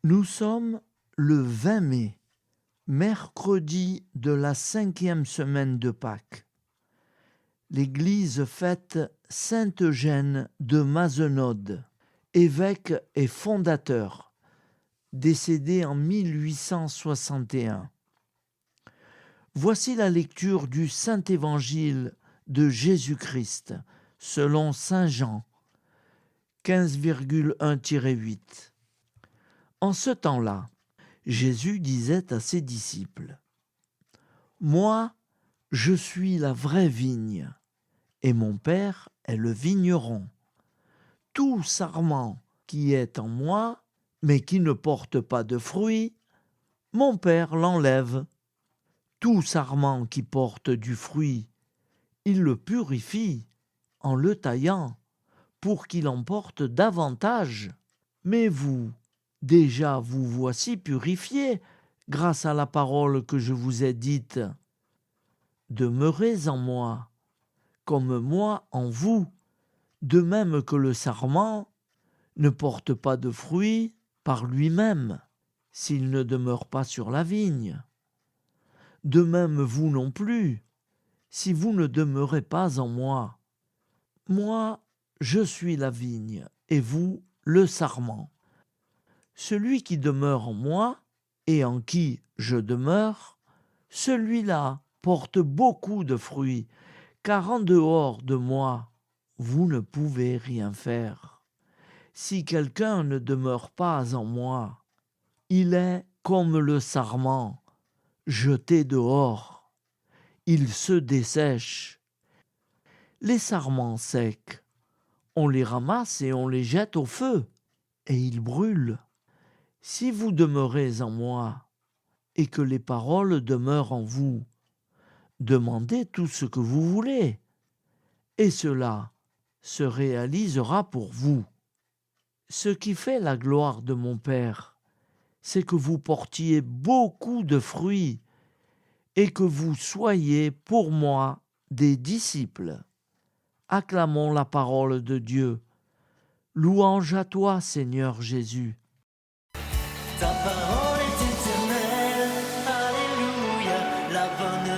Nous sommes le 20 mai, mercredi de la 5e semaine de Pâques. L'Église fête saint Eugène de Mazenod, évêque et fondateur, décédé en 1861. Voici la lecture du Saint-Évangile de Jésus-Christ, selon saint Jean, 15,1-8. En ce temps-là, Jésus disait à ses disciples : « Moi, je suis la vraie vigne, et mon Père est le vigneron. Tout sarment qui est en moi, mais qui ne porte pas de fruits, mon Père l'enlève. Tout sarment qui porte du fruit, il le purifie en le taillant, pour qu'il en porte davantage. Mais vous, déjà vous voici purifiés grâce à la parole que je vous ai dite. Demeurez en moi, comme moi en vous, de même que le sarment ne porte pas de fruits par lui-même, s'il ne demeure pas sur la vigne. De même vous non plus, si vous ne demeurez pas en moi. Moi, je suis la vigne, et vous, le sarment. Celui qui demeure en moi, et en qui je demeure, celui-là porte beaucoup de fruits, car en dehors de moi, vous ne pouvez rien faire. Si quelqu'un ne demeure pas en moi, il est comme le sarment, jeté dehors. Il se dessèche. Les sarments secs, on les ramasse et on les jette au feu, et ils brûlent. Si vous demeurez en moi, et que les paroles demeurent en vous, demandez tout ce que vous voulez, et cela se réalisera pour vous. Ce qui fait la gloire de mon Père, c'est que vous portiez beaucoup de fruits, et que vous soyez pour moi des disciples. Acclamons la parole de Dieu. Louange à toi, Seigneur Jésus. Ta parole est éternelle, alléluia, la bonne